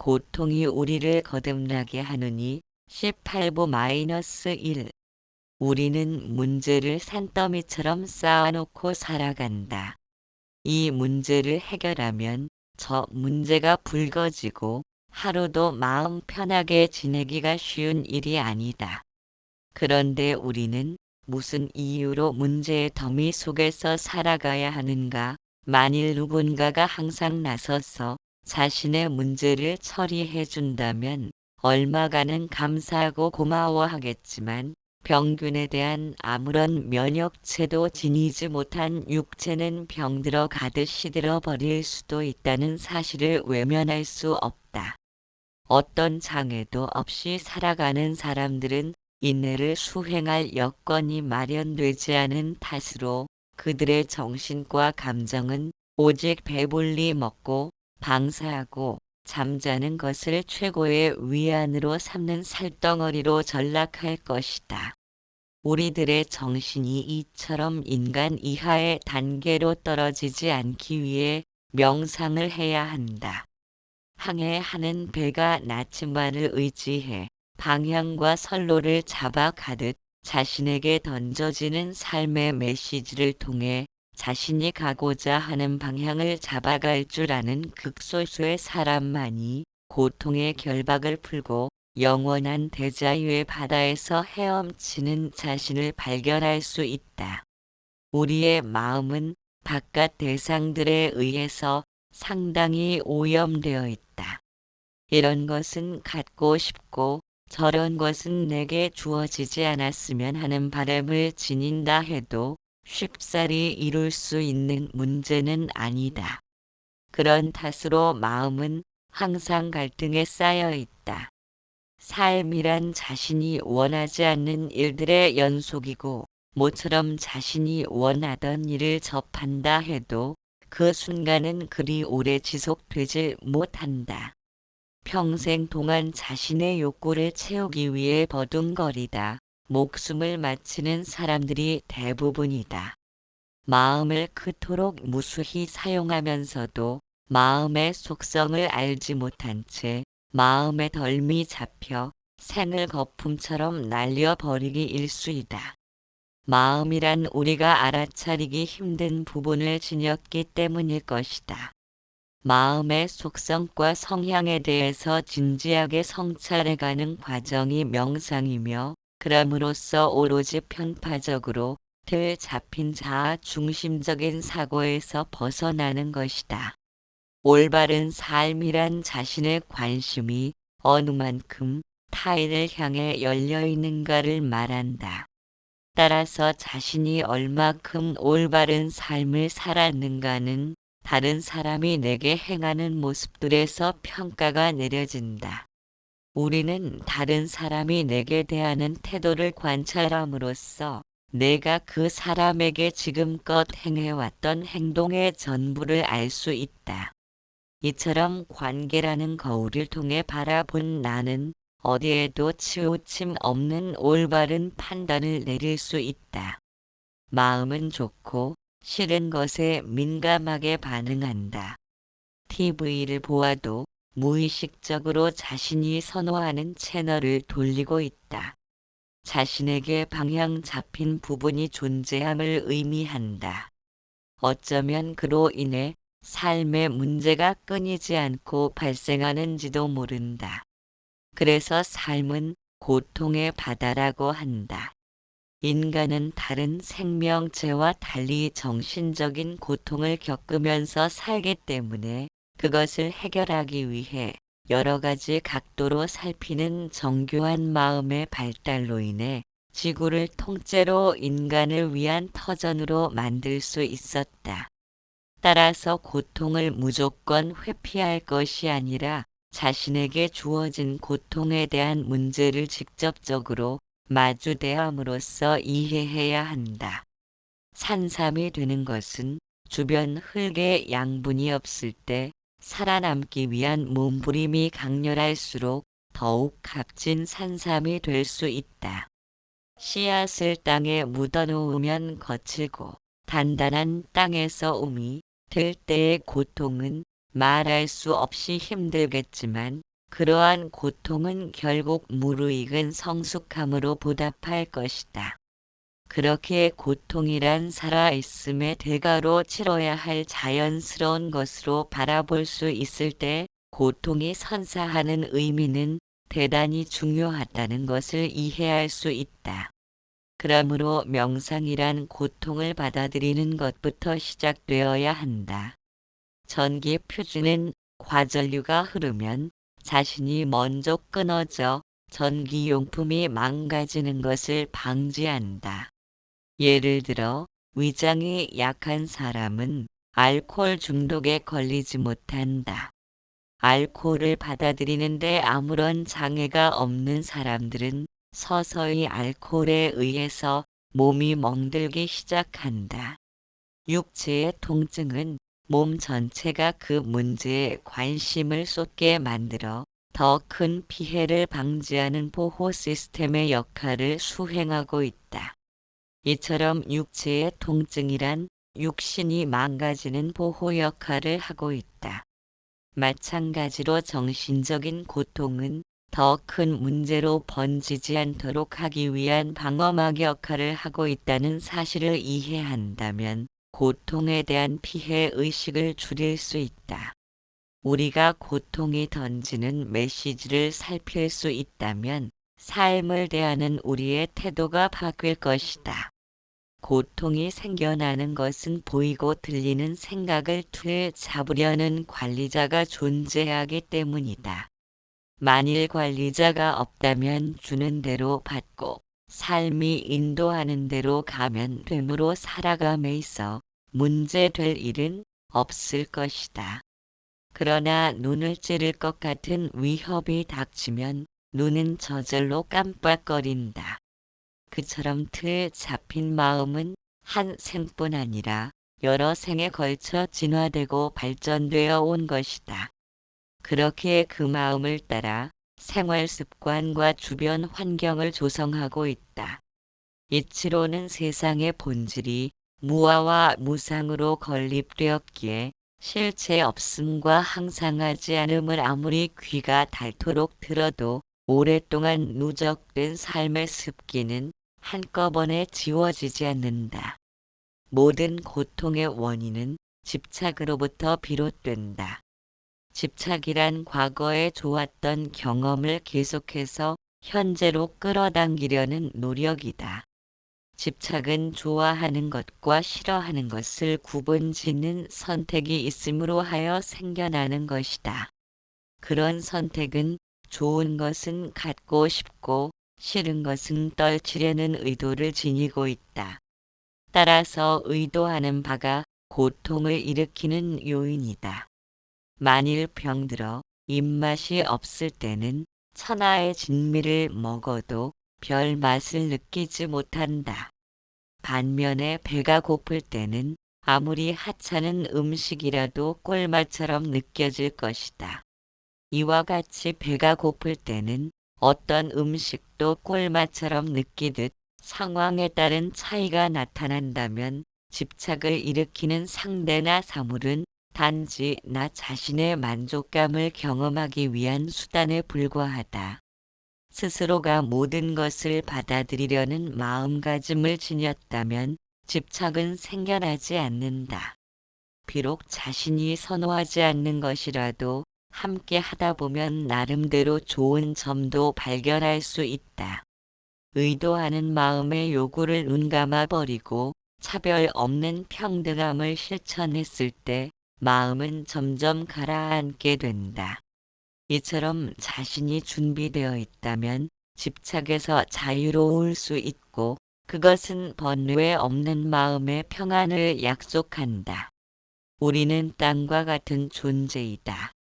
고통이 우리를 거듭나게 하느니 18부-1. 우리는 문제를 산더미처럼 쌓아놓고 살아간다. 이 문제를 해결하면 저 문제가 불거지고 하루도 마음 편하게 지내기가 쉬운 일이 아니다. 그런데 우리는 무슨 이유로 문제의 더미 속에서 살아가야 하는가? 만일 누군가가 항상 나서서 자신의 문제를 처리해 준다면 얼마간은 감사하고 고마워하겠지만 병균에 대한 아무런 면역체도 지니지 못한 육체는 병들어 가듯 시들어 버릴 수도 있다는 사실을 외면할 수 없다. 어떤 장애도 없이 살아가는 사람들은 인내를 수행할 여건이 마련되지 않은 탓으로 그들의 정신과 감정은 오직 배불리 먹고 방사하고 잠자는 것을 최고의 위안으로 삼는 살덩어리로 전락할 것이다. 우리들의 정신이 이처럼 인간 이하의 단계로 떨어지지 않기 위해 명상을 해야 한다. 항해하는 배가 나침반을 의지해 방향과 선로를 잡아 가듯 자신에게 던져지는 삶의 메시지를 통해 자신이 가고자 하는 방향을 잡아갈 줄 아는 극소수의 사람만이 고통의 결박을 풀고 영원한 대자유의 바다에서 헤엄치는 자신을 발견할 수 있다. 우리의 마음은 바깥 대상들에 의해서 상당히 오염되어 있다. 이런 것은 갖고 싶고 저런 것은 내게 주어지지 않았으면 하는 바람을 지닌다 해도 쉽사리 이룰 수 있는 문제는 아니다. 그런 탓으로 마음은 항상 갈등에 쌓여 있다. 삶이란 자신이 원하지 않는 일들의 연속이고 모처럼 자신이 원하던 일을 접한다 해도 그 순간은 그리 오래 지속되질 못한다. 평생 동안 자신의 욕구를 채우기 위해 버둥거리다 목숨을 마치는 사람들이 대부분이다. 마음을 그토록 무수히 사용하면서도 마음의 속성을 알지 못한 채 마음의 덜미 잡혀 생을 거품처럼 날려버리기 일쑤이다. 마음이란 우리가 알아차리기 힘든 부분을 지녔기 때문일 것이다. 마음의 속성과 성향에 대해서 진지하게 성찰해가는 과정이 명상이며 그럼으로써 오로지 편파적으로 틀 잡힌 자아 중심적인 사고에서 벗어나는 것이다. 올바른 삶이란 자신의 관심이 어느 만큼 타인을 향해 열려있는가를 말한다. 따라서 자신이 얼마큼 올바른 삶을 살았는가는 다른 사람이 내게 행하는 모습들에서 평가가 내려진다. 우리는 다른 사람이 내게 대하는 태도를 관찰함으로써 내가 그 사람에게 지금껏 행해왔던 행동의 전부를 알 수 있다. 이처럼 관계라는 거울을 통해 바라본 나는 어디에도 치우침 없는 올바른 판단을 내릴 수 있다. 마음은 좋고 싫은 것에 민감하게 반응한다. TV를 보아도 무의식적으로 자신이 선호하는 채널을 돌리고 있다. 자신에게 방향 잡힌 부분이 존재함을 의미한다. 어쩌면 그로 인해 삶의 문제가 끊이지 않고 발생하는지도 모른다. 그래서 삶은 고통의 바다라고 한다. 인간은 다른 생명체와 달리 정신적인 고통을 겪으면서 살기 때문에 그것을 해결하기 위해 여러 가지 각도로 살피는 정교한 마음의 발달로 인해 지구를 통째로 인간을 위한 터전으로 만들 수 있었다. 따라서 고통을 무조건 회피할 것이 아니라 자신에게 주어진 고통에 대한 문제를 직접적으로 마주대함으로써 이해해야 한다. 산삼이 되는 것은 주변 흙에 양분이 없을 때 살아남기 위한 몸부림이 강렬할수록 더욱 값진 산삼이 될 수 있다. 씨앗을 땅에 묻어놓으면 거칠고 단단한 땅에서 um이 될 때의 고통은 말할 수 없이 힘들겠지만 그러한 고통은 결국 무르익은 성숙함으로 보답할 것이다. 그렇게 고통이란 살아있음의 대가로 치러야 할 자연스러운 것으로 바라볼 수 있을 때 고통이 선사하는 의미는 대단히 중요하다는 것을 이해할 수 있다. 그러므로 명상이란 고통을 받아들이는 것부터 시작되어야 한다. 전기 표준은 과전류가 흐르면 자신이 먼저 끊어져 전기용품이 망가지는 것을 방지한다. 예를 들어 위장이 약한 사람은 알코올 중독에 걸리지 못한다. 알코올을 받아들이는데 아무런 장애가 없는 사람들은 서서히 알코올에 의해서 몸이 멍들기 시작한다. 육체의 통증은 몸 전체가 그 문제에 관심을 쏟게 만들어 더 큰 피해를 방지하는 보호 시스템의 역할을 수행하고 있다. 이처럼 육체의 통증이란 육신이 망가지는 보호 역할을 하고 있다. 마찬가지로 정신적인 고통은 더 큰 문제로 번지지 않도록 하기 위한 방어막 역할을 하고 있다는 사실을 이해한다면 고통에 대한 피해 의식을 줄일 수 있다. 우리가 고통이 던지는 메시지를 살필 수 있다면 삶을 대하는 우리의 태도가 바뀔 것이다. 고통이 생겨나는 것은 보이고 들리는 생각을 틀에 잡으려는 관리자가 존재하기 때문이다. 만일 관리자가 없다면 주는 대로 받고 삶이 인도하는 대로 가면 되므로 살아감에 있어 문제될 일은 없을 것이다. 그러나 눈을 찌를 것 같은 위협이 닥치면 눈은 저절로 깜빡거린다. 그처럼 틀에 잡힌 마음은 한 생뿐 아니라 여러 생에 걸쳐 진화되고 발전되어 온 것이다. 그렇게 그 마음을 따라 생활 습관과 주변 환경을 조성하고 있다. 이치로는 세상의 본질이 무아와 무상으로 건립되었기에 실체 없음과 항상하지 않음을 아무리 귀가 닳도록 들어도 오랫동안 누적된 삶의 습기는 한꺼번에 지워지지 않는다. 모든 고통의 원인은 집착으로부터 비롯된다. 집착이란 과거에 좋았던 경험을 계속해서 현재로 끌어당기려는 노력이다. 집착은 좋아하는 것과 싫어하는 것을 구분짓는 선택이 있음으로 하여 생겨나는 것이다. 그런 선택은 좋은 것은 갖고 싶고 싫은 것은 떨치려는 의도를 지니고 있다. 따라서 의도하는 바가 고통을 일으키는 요인이다. 만일 병들어 입맛이 없을 때는 천하의 진미를 먹어도 별 맛을 느끼지 못한다. 반면에 배가 고플 때는 아무리 하찮은 음식이라도 꿀맛처럼 느껴질 것이다. 이와 같이 배가 고플 때는 어떤 음식도 꿀맛처럼 느끼듯 상황에 따른 차이가 나타난다면 집착을 일으키는 상대나 사물은 단지 나 자신의 만족감을 경험하기 위한 수단에 불과하다. 스스로가 모든 것을 받아들이려는 마음가짐을 지녔다면 집착은 생겨나지 않는다. 비록 자신이 선호하지 않는 것이라도 함께 하다 보면 나름대로 좋은 점도 발견할 수 있다. 의도하는 마음의 요구를 눈감아 버리고 차별 없는 평등함을 실천했을 때 마음은 점점 가라앉게 된다. 이처럼 자신이 준비되어 있다면 집착에서 자유로울 수 있고 그것은 번뇌 없는 마음의 평안을 약속한다. 우리는 땅과 같은 존재이다.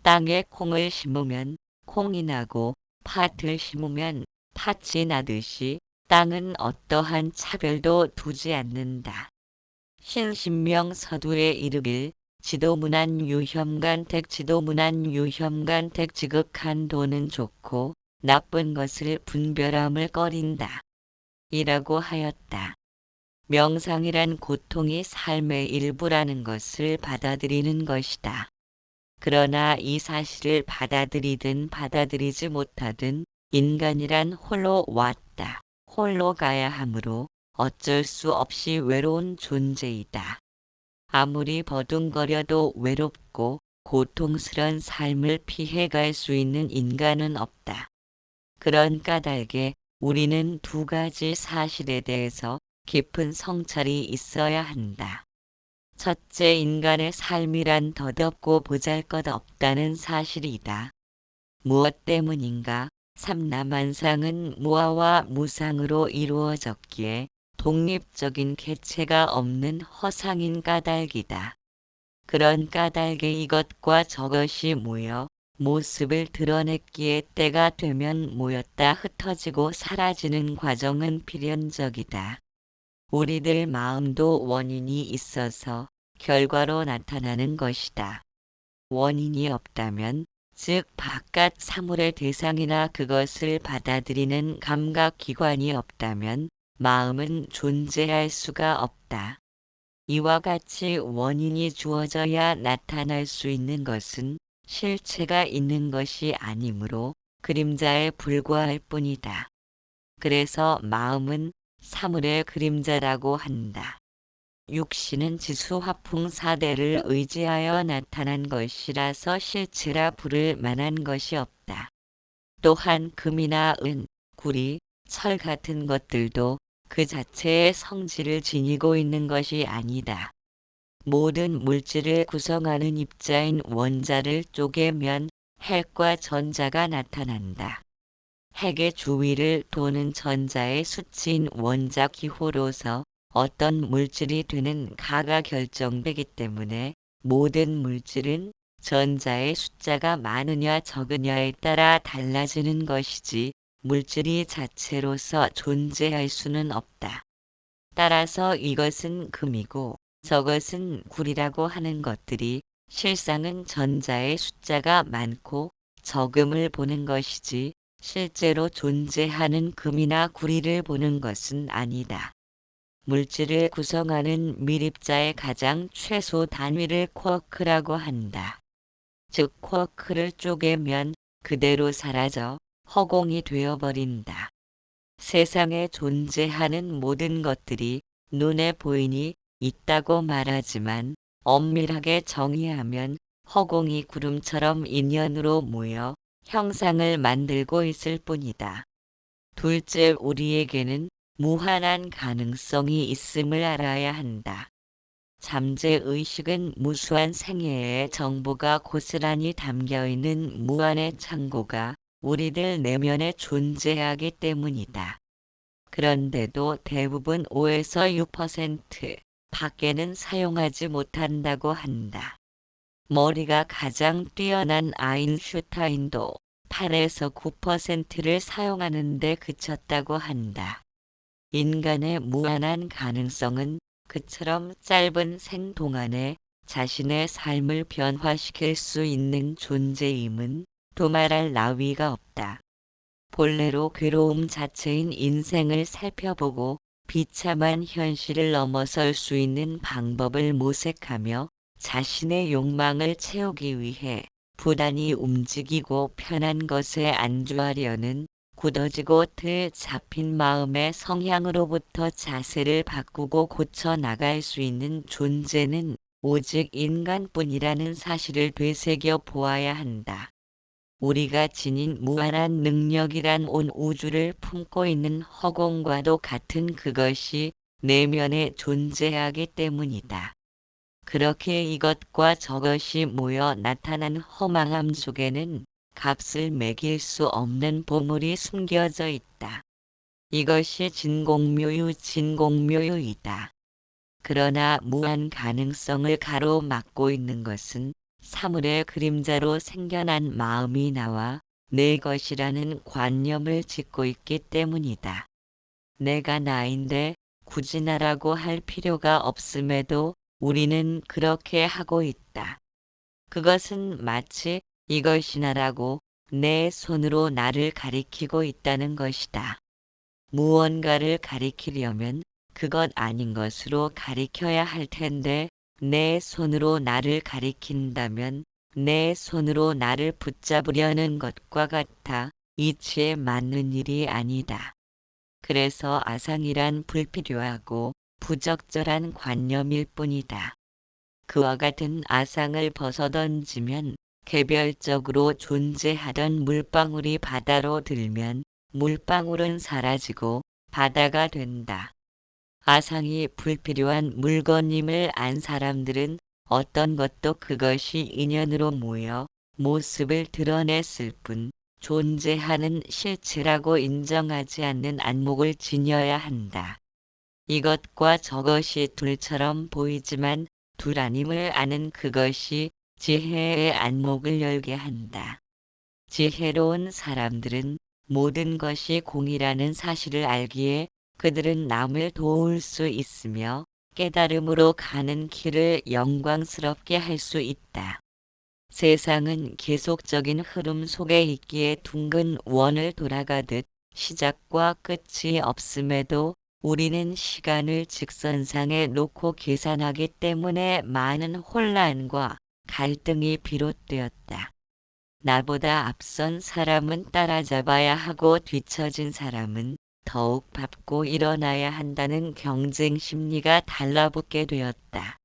땅에 콩을 심으면 콩이 나고 팥을 심으면 팥이 나듯이 땅은 어떠한 차별도 두지 않는다. 신신명 서두에 이르길 지도문안 유혐간택 지도문안 유혐간택 지극한 도는 좋고 나쁜 것을 분별함을 꺼린다. 이라고 하였다. 명상이란 고통이 삶의 일부라는 것을 받아들이는 것이다. 그러나 이 사실을 받아들이든 받아들이지 못하든 인간이란 홀로 왔다, 홀로 가야 하므로 어쩔 수 없이 외로운 존재이다. 아무리 버둥거려도 외롭고 고통스런 삶을 피해갈 수 있는 인간은 없다. 그런 까닭에 우리는 두 가지 사실에 대해서 깊은 성찰이 있어야 한다. 첫째, 인간의 삶이란 덧없고 보잘것없다는 사실이다. 무엇 때문인가? 삼라만상은 무아와 무상으로 이루어졌기에 독립적인 객체가 없는 허상인 까닭이다. 그런 까닭에 이것과 저것이 모여 모습을 드러냈기에 때가 되면 모였다 흩어지고 사라지는 과정은 필연적이다. 우리들 마음도 원인이 있어서 결과로 나타나는 것이다. 원인이 없다면, 즉 바깥 사물의 대상이나 그것을 받아들이는 감각기관이 없다면 마음은 존재할 수가 없다. 이와 같이 원인이 주어져야 나타날 수 있는 것은 실체가 있는 것이 아니므로 그림자에 불과할 뿐이다. 그래서 마음은 사물의 그림자라고 한다. 육신은 지수화풍사대를 의지하여 나타난 것이라서 실체라 부를 만한 것이 없다. 또한 금이나 은, 구리, 철 같은 것들도 그 자체의 성질을 지니고 있는 것이 아니다. 모든 물질을 구성하는 입자인 원자를 쪼개면 핵과 전자가 나타난다. 핵의 주위를 도는 전자의 수치인 원자 기호로서 어떤 물질이 되는 가가 결정되기 때문에 모든 물질은 전자의 숫자가 많으냐 적으냐에 따라 달라지는 것이지 물질이 자체로서 존재할 수는 없다. 따라서 이것은 금이고 저것은 구리라고 하는 것들이 실상은 전자의 숫자가 많고 적음을 보는 것이지 실제로 존재하는 금이나 구리를 보는 것은 아니다. 물질을 구성하는 밀입자의 가장 최소 단위를 쿼크라고 한다. 즉 쿼크를 쪼개면 그대로 사라져 허공이 되어버린다. 세상에 존재하는 모든 것들이 눈에 보이니 있다고 말하지만 엄밀하게 정의하면 허공이 구름처럼 인연으로 모여 형상을 만들고 있을 뿐이다. 둘째, 우리에게는 무한한 가능성이 있음을 알아야 한다. 잠재의식은 무수한 생애의 정보가 고스란히 담겨있는 무한의 창고가 우리들 내면에 존재하기 때문이다. 그런데도 대부분 5에서 6% 밖에는 사용하지 못한다고 한다. 머리가 가장 뛰어난 아인슈타인도 8에서 9%를 사용하는데 그쳤다고 한다. 인간의 무한한 가능성은 그처럼 짧은 생동안에 자신의 삶을 변화시킬 수 있는 존재임은 도말할 나위가 없다. 본래로 괴로움 자체인 인생을 살펴보고 비참한 현실을 넘어설 수 있는 방법을 모색하며 자신의 욕망을 채우기 위해 부단히 움직이고 편한 것에 안주하려는 굳어지고 틀 잡힌 마음의 성향으로부터 자세를 바꾸고 고쳐 나갈 수 있는 존재는 오직 인간뿐이라는 사실을 되새겨 보아야 한다. 우리가 지닌 무한한 능력이란 온 우주를 품고 있는 허공과도 같은 그것이 내면에 존재하기 때문이다. 그렇게 이것과 저것이 모여 나타난 허망함 속에는 값을 매길 수 없는 보물이 숨겨져 있다. 이것이 진공묘유이다. 그러나 무한 가능성을 가로막고 있는 것은 사물의 그림자로 생겨난 마음이 나와 내 것이라는 관념을 짓고 있기 때문이다. 내가 나인데 굳이 나라고 할 필요가 없음에도 우리는 그렇게 하고 있다. 그것은 마치 이것이 나라고 내 손으로 나를 가리키고 있다는 것이다. 무언가를 가리키려면 그것 아닌 것으로 가리켜야 할 텐데 내 손으로 나를 가리킨다면 내 손으로 나를 붙잡으려는 것과 같아 이치에 맞는 일이 아니다. 그래서 아상이란 불필요하고 부적절한 관념일 뿐이다. 그와 같은 아상을 벗어던지면 개별적으로 존재하던 물방울이 바다로 들면 물방울은 사라지고 바다가 된다. 아상이 불필요한 물건임을 안 사람들은 어떤 것도 그것이 인연으로 모여 모습을 드러냈을 뿐 존재하는 실체라고 인정하지 않는 안목을 지녀야 한다. 이것과 저것이 둘처럼 보이지만 둘 아님을 아는 그것이 지혜의 안목을 열게 한다. 지혜로운 사람들은 모든 것이 공이라는 사실을 알기에 그들은 남을 도울 수 있으며 깨달음으로 가는 길을 영광스럽게 할 수 있다. 세상은 계속적인 흐름 속에 있기에 둥근 원을 돌아가듯 시작과 끝이 없음에도 우리는 시간을 직선상에 놓고 계산하기 때문에 많은 혼란과 갈등이 비롯되었다. 나보다 앞선 사람은 따라잡아야 하고 뒤처진 사람은 더욱 밟고 일어나야 한다는 경쟁 심리가 달라붙게 되었다.